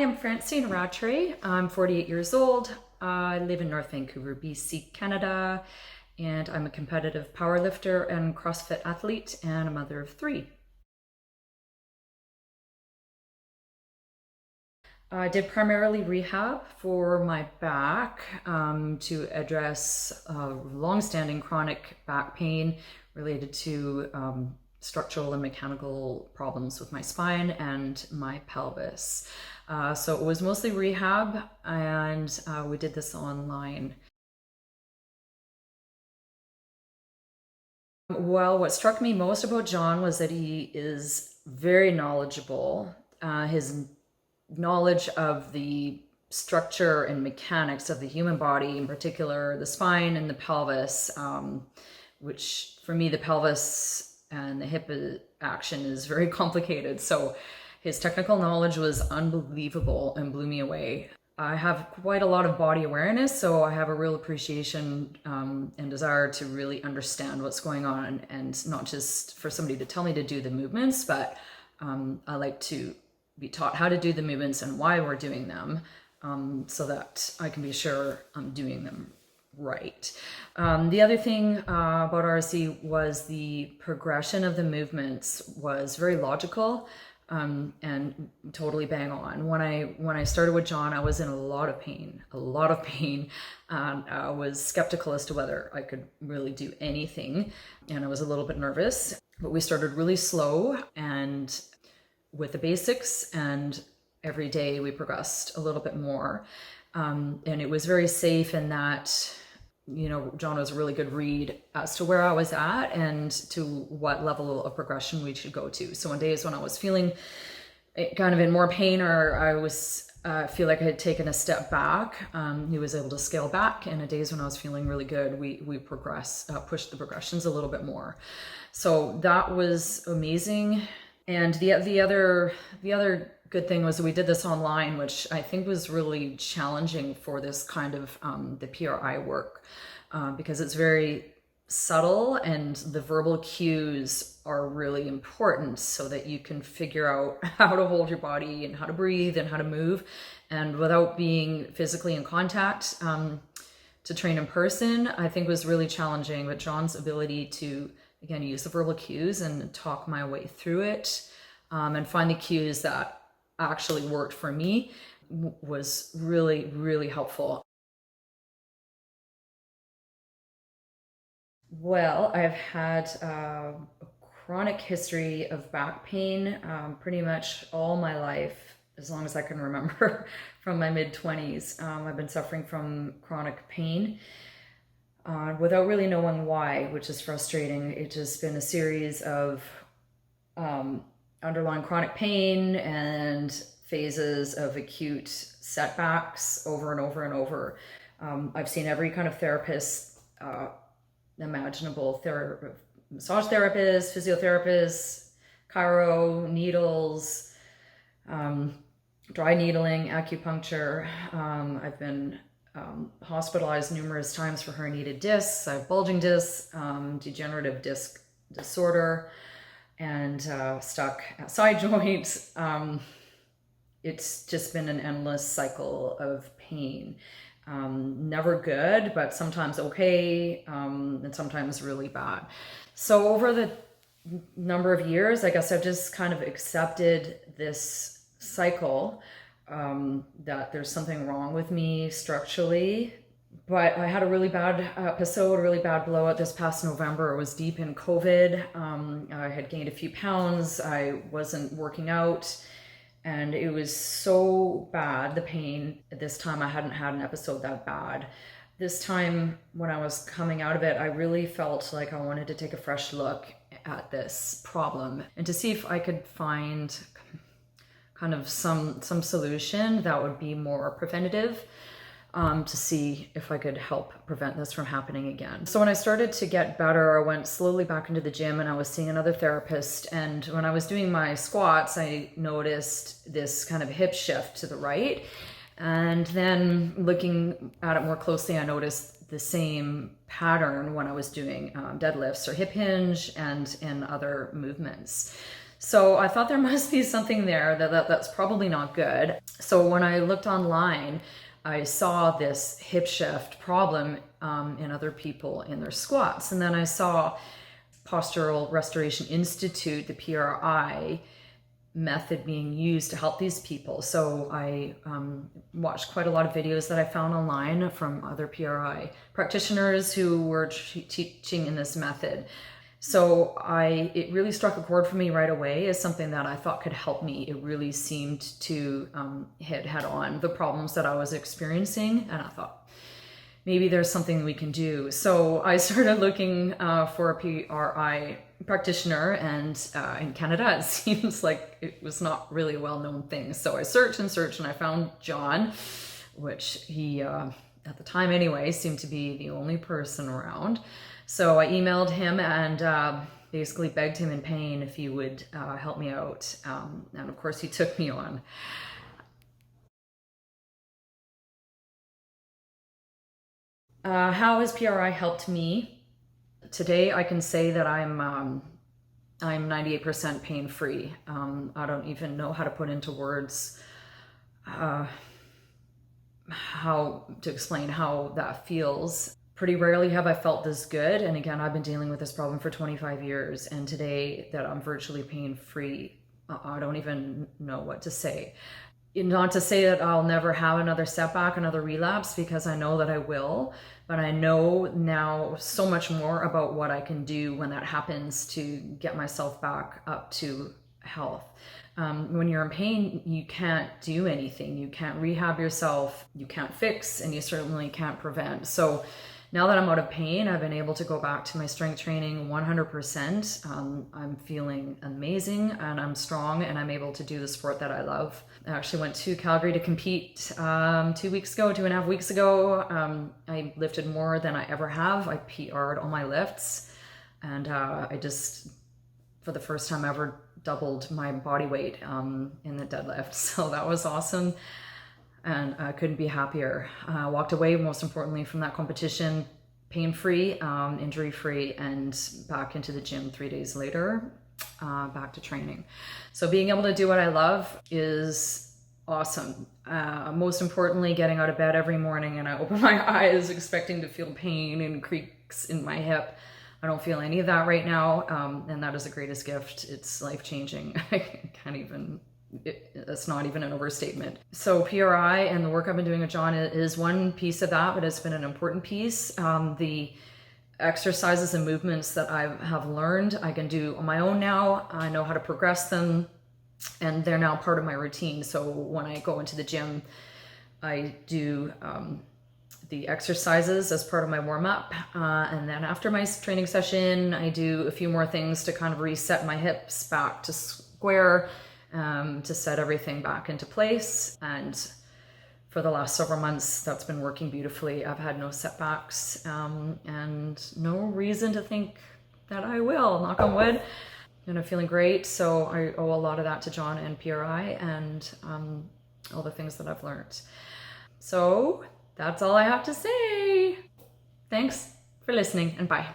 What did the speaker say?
I'm Francine Rattray. I'm 48 years old. I live in North Vancouver, BC, Canada, and I'm a competitive powerlifter and CrossFit athlete and a mother of 3. I did primarily rehab for my back to address long-standing chronic back pain related to structural and mechanical problems with my spine and my pelvis. So it was mostly rehab, and we did this online. Well, what struck me most about John was that he is very knowledgeable. His knowledge of the structure and mechanics of the human body, in particular the spine and the pelvis, which for me, the pelvis and the hip action is very complicated. So his technical knowledge was unbelievable and blew me away. I have quite a lot of body awareness, so I have a real appreciation and desire to really understand what's going on, and not just for somebody to tell me to do the movements, but I like to be taught how to do the movements and why we're doing them, so that I can be sure I'm doing them right. The other thing about RSE was the progression of the movements was very logical. And totally bang on. When I started with John, I was in a lot of pain. I was skeptical as to whether I could really do anything, and I was a little bit nervous. But we started really slow and with the basics, and every day we progressed a little bit more. And it was very safe in that, John was a really good read as to where I was at and to what level of progression we should go to. So on days when I was feeling kind of in more pain, or I was feel like I had taken a step back, he was able to scale back. And on days when I was feeling really good, we pushed the progressions a little bit more. So that was amazing. And the other good thing was that we did this online, which I think was really challenging for this kind of the PRI work, because it's very subtle and the verbal cues are really important so that you can figure out how to hold your body and how to breathe and how to move, and without being physically in contact. To train in person, I think was really challenging, but John's ability to, again, use the verbal cues and talk my way through it, and find the cues that actually worked for me was really, really helpful. Well, I've had a chronic history of back pain pretty much all my life, as long as I can remember, from my mid-20s. I've been suffering from chronic pain without really knowing why, which is frustrating. It's just been a series of underlying chronic pain and phases of acute setbacks over and over and over. I've seen every kind of therapist imaginable, massage therapists, physiotherapists, chiro, needles, dry needling, acupuncture. I've been hospitalized numerous times for herniated discs. I have bulging discs, degenerative disc disorder, and stuck side joints. It's just been an endless cycle of pain. Never good, but sometimes okay, and sometimes really bad. So over the number of years, I guess I've just kind of accepted this cycle, that there's something wrong with me structurally. But I had a really bad episode, a really bad blowout this past November. It was deep in COVID. I had gained a few pounds. I wasn't working out. And it was so bad, the pain. At this time, I hadn't had an episode that bad. This time, when I was coming out of it, I really felt like I wanted to take a fresh look at this problem and to see if I could find kind of some solution that would be more preventative, to see if I could help prevent this from happening again. So when I started to get better, I went slowly back into the gym and I was seeing another therapist. And when I was doing my squats, I noticed this kind of hip shift to the right. And then looking at it more closely, I noticed the same pattern when I was doing deadlifts or hip hinge and in other movements. So I thought there must be something there that's probably not good. So when I looked online, I saw this hip shift problem in other people in their squats. And then I saw Postural Restoration Institute, the PRI method being used to help these people. So I watched quite a lot of videos that I found online from other PRI practitioners who were teaching in this method. So it really struck a chord for me right away as something that I thought could help me. It really seemed to hit head on the problems that I was experiencing, and I thought maybe there's something we can do. So I started looking for a PRI practitioner, and in Canada it seems like it was not really a well-known thing. So I searched and searched, and I found John, which he at the time anyway seemed to be the only person around. So I emailed him and basically begged him in pain if he would help me out. And of course he took me on. How has PRI helped me? Today I can say that I'm 98% pain-free. I don't even know how to put into words how to explain how that feels. Pretty rarely have I felt this good. And again, I've been dealing with this problem for 25 years. And today that I'm virtually pain-free, I don't even know what to say. Not to say that I'll never have another setback, another relapse, because I know that I will. But I know now so much more about what I can do when that happens to get myself back up to health. When you're in pain, you can't do anything. You can't rehab yourself, you can't fix, and you certainly can't prevent. So now that I'm out of pain, I've been able to go back to my strength training 100%. I'm feeling amazing, and I'm strong, and I'm able to do the sport that I love. I actually went to Calgary to compete 2.5 weeks ago. I lifted more than I ever have. I PR'd all my lifts, and I just, for the first time ever, doubled my body weight in the deadlift. So that was awesome. And I couldn't be happier. Walked away, most importantly, from that competition pain-free, injury-free, and back into the gym 3 days later, back to training. So being able to do what I love is awesome. Most importantly, getting out of bed every morning and I open my eyes expecting to feel pain and creaks in my hip. I don't feel any of that right now, and that is the greatest gift. It's life-changing. I can't even... It's not even an overstatement. So PRI and the work I've been doing with John is one piece of that, but it's been an important piece. The exercises and movements that I have learned, I can do on my own now. I know how to progress them, and they're now part of my routine. So when I go into the gym, I do the exercises as part of my warm-up. And then after my training session, I do a few more things to kind of reset my hips back to square, to set everything back into place. And for the last several months, that's been working beautifully. I've had no setbacks, and no reason to think that I will, knock on wood. And I'm feeling great. So I owe a lot of that to John and PRI and all the things that I've learned. So that's all I have to say. Thanks for listening, and bye.